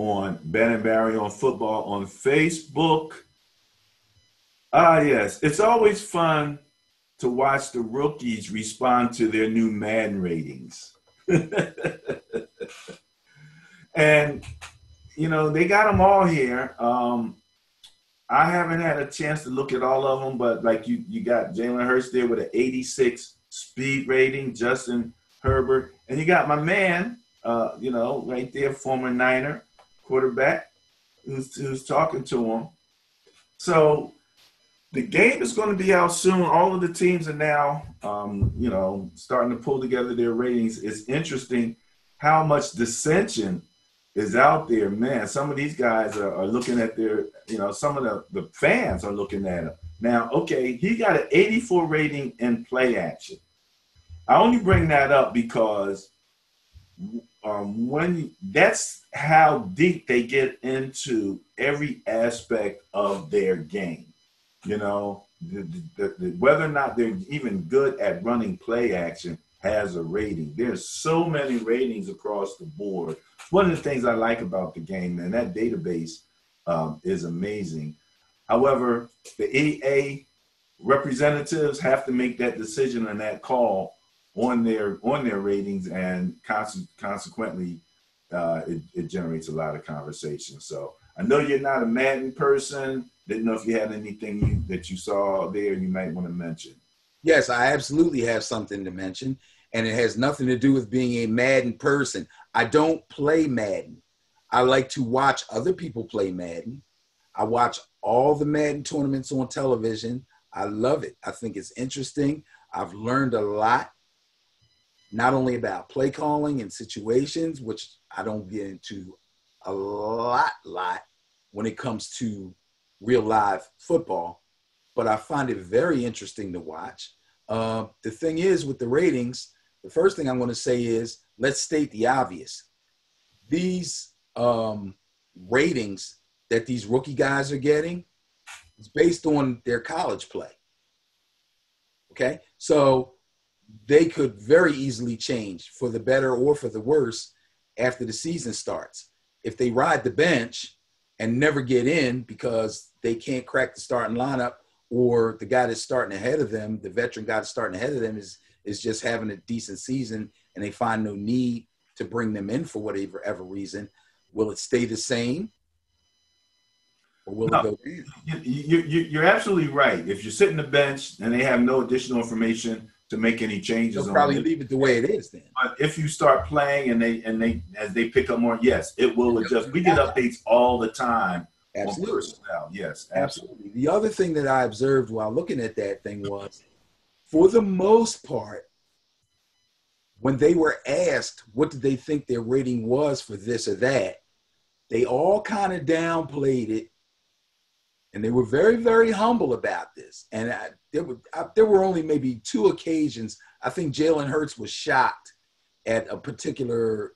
on Ben and Barry on Football on Facebook. Ah, yes. It's always fun to watch the rookies respond to their new Madden ratings. And, you know, they got them all here. I haven't had a chance to look at all of them, but like you got Jalen Hurts there with an 86 speed rating, Justin Herbert. And you got my man, right there, former Niner quarterback, who's talking to him. So the game is going to be out soon. All of the teams are now, starting to pull together their ratings. It's interesting how much dissension is out there, man. Some of these guys are looking at their, some of the fans are looking at him. Now, okay, he got an 84 rating in play action. I only bring that up because that's how deep they get into every aspect of their game. Whether or not they're even good at running play action has a rating. There's so many ratings across the board. One of the things I like about the game, and that database is amazing. However, the EA representatives have to make that decision and that call on their ratings, and consequently, it generates a lot of conversation. So I know you're not a Madden person. Didn't know if you had anything that you saw there you might want to mention. Yes, I absolutely have something to mention, and it has nothing to do with being a Madden person. I don't play Madden. I like to watch other people play Madden. I watch all the Madden tournaments on television. I love it. I think it's interesting. I've learned a lot, not only about play calling and situations, which I don't get into a lot when it comes to real live football, but I find it very interesting to watch. The thing is with the ratings, the first thing I'm going to say is, let's state the obvious. These ratings that these rookie guys are getting is based on their college play. Okay? So they could very easily change for the better or for the worse after the season starts. If they ride the bench and never get in because they can't crack the starting lineup, or the guy that's starting ahead of them, the veteran guy that's starting ahead of them is just having a decent season and they find no need to bring them in for whatever reason, will it stay the same or will it go down? You're absolutely right. If you're sitting the bench and they have no additional information to make any changes, they'll probably leave it the way it is then. But if you start playing and they as they pick up more, yes, it will adjust. We get updates all the time. Absolutely. Yes, absolutely. The other thing that I observed while looking at that thing was, for the most part, when they were asked what did they think their rating was for this or that, they all kind of downplayed it, and they were very, very humble about this. And there were only maybe 2 occasions. I think Jalen Hurts was shocked at a particular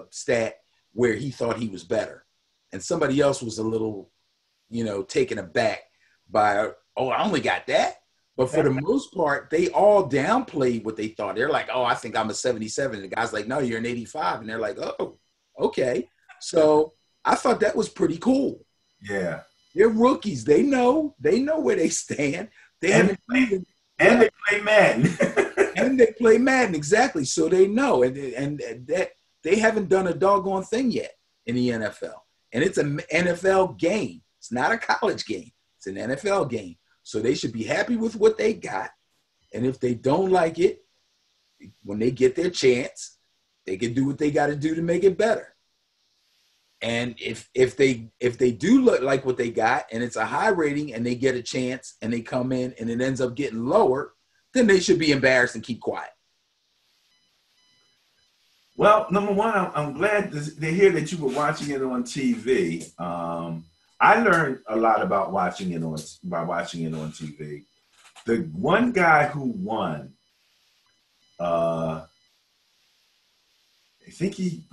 stat where he thought he was better. And somebody else was a little, taken aback by, oh, I only got that. But for the most part, they all downplayed what they thought. They're like, oh, I think I'm a 77. And the guy's like, no, you're an 85. And they're like, oh, okay. So I thought that was pretty cool. Yeah. They're rookies. They know where they stand. They play Madden. And they play Madden, exactly. So they know. And that they haven't done a doggone thing yet in the NFL. And it's an NFL game. It's not a college game. It's an NFL game. So they should be happy with what they got. And if they don't like it, when they get their chance, they can do what they got to do to make it better. And if they do look like what they got and it's a high rating and they get a chance and they come in and it ends up getting lower, then they should be embarrassed and keep quiet. Well, number one, I'm glad to hear that you were watching it on TV. I learned a lot about watching it on TV. The one guy who won, I think he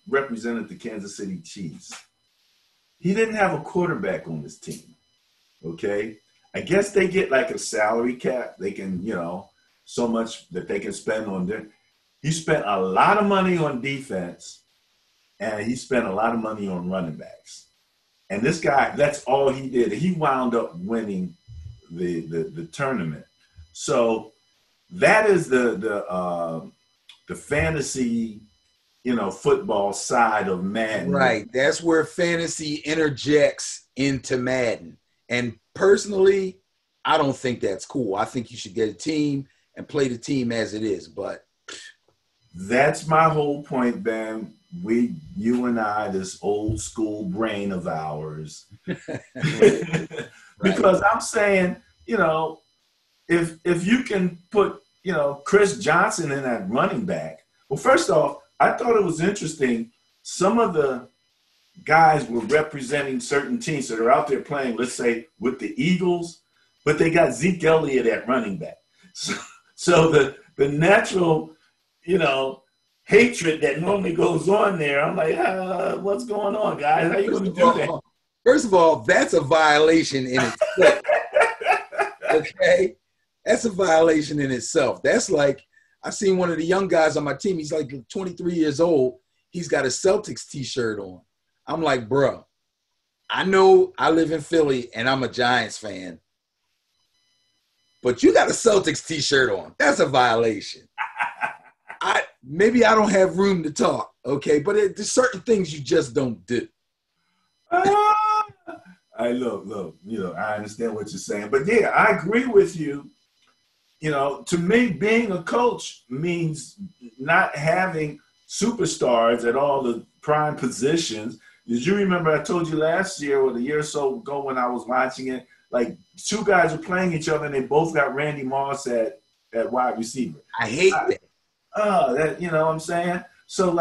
represented the Kansas City Chiefs. He didn't have a quarterback on his team. Okay, I guess they get like a salary cap. They can, so much that they can spend on their. He spent a lot of money on defense, and he spent a lot of money on running backs. And this guy, that's all he did. He wound up winning the tournament. So that is the fantasy, football side of Madden. Right. That's where fantasy interjects into Madden. And personally, I don't think that's cool. I think you should get a team and play the team as it is. But that's my whole point, Ben. You and I, this old school brain of ours, because I'm saying, if you can put, Chris Johnson in that running back. Well, first off, I thought it was interesting. Some of the guys were representing certain teams that are out there playing, let's say, with the Eagles, but they got Zeke Elliott at running back. So the natural, hatred that normally goes on there, I'm like, what's going on, guys? How you going to do that? First of all, that's a violation in itself. Okay? That's a violation in itself. That's like, I seen one of the young guys on my team. He's like 23 years old. He's got a Celtics t-shirt on. I'm like, bro, I know I live in Philly and I'm a Giants fan, but you got a Celtics t-shirt on. That's a violation. Maybe I don't have room to talk, okay? But there's certain things you just don't do. I look, I understand what you're saying. But yeah, I agree with you. To me, being a coach means not having superstars at all the prime positions. Did you remember I told you last year or the year or so ago when I was watching it, like two guys were playing each other and they both got Randy Moss at wide receiver. I hate that. That, you know what I'm saying? So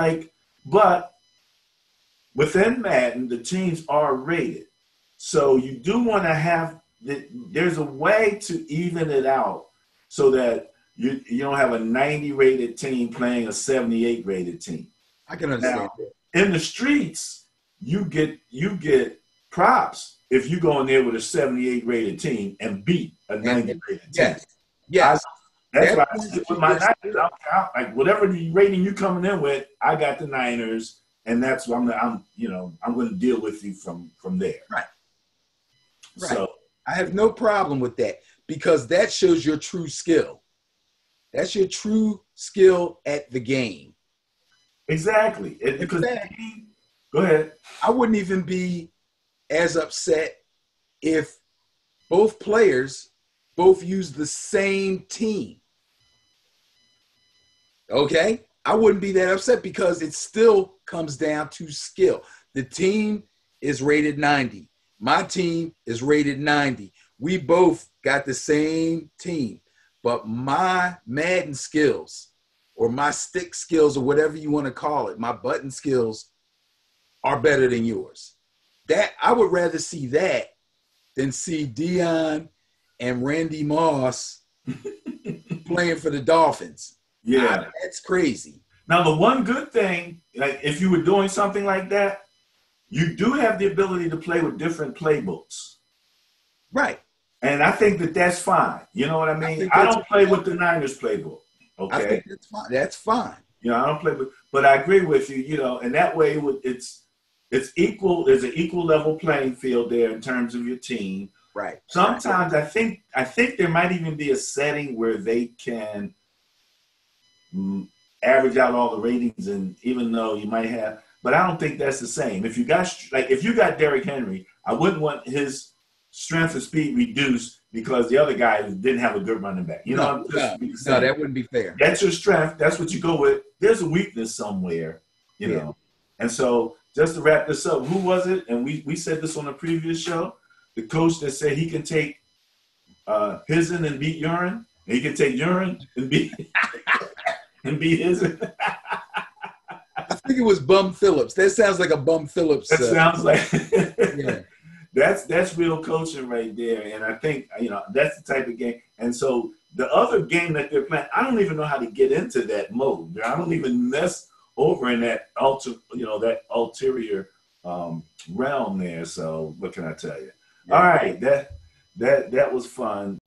but within Madden, the teams are rated. So you do want to have, there's a way to even it out so that you don't have a 90 rated team playing a 78 rated team. I can understand that. In the streets, you get props if you go in there with a 78 rated team and beat a 90 rated team. Yes. That's why I stick with my Niners. Like whatever the rating you coming in with, I got the Niners, and that's what I'm going to deal with you from there. Right. So I have no problem with that because that shows your true skill. That's your true skill at the game. Exactly. Go ahead. I wouldn't even be as upset if both players both use the same team. Okay? I wouldn't be that upset because it still comes down to skill. The team is rated 90. My team is rated 90. We both got the same team, but my Madden skills or my stick skills or whatever you want to call it, my button skills are better than yours. That I would rather see that than see Dion and Randy Moss playing for the Dolphins. Yeah. That's crazy. Now, the one good thing, like if you were doing something like that, you do have the ability to play with different playbooks. Right. And I think that's fine. You know what I mean? I don't play with the Niners playbook. Okay. I think that's fine. That's fine. I don't play with, but I agree with you, and that way it's equal. There's an equal level playing field there in terms of your team. Right. Sometimes I think there might even be a setting where they can average out all the ratings, and even though you might have, but I don't think that's the same. If you got Derrick Henry, I wouldn't want his strength and speed reduced because the other guy didn't have a good running back. No, that wouldn't be fair. That's your strength. That's what you go with. There's a weakness somewhere, you know. And so just to wrap this up, who was it? And we said this on a previous show. The coach that said he can take Hizen and beat urine, and he can take urine and beat Hizen. I think it was Bum Phillips. That sounds like a Bum Phillips. That sounds like yeah. That's real coaching right there. And I think that's the type of game. And so the other game that they're playing, I don't even know how to get into that mode. I don't even mess over in that ulterior realm there. So what can I tell you? Yeah. All right, that was fun.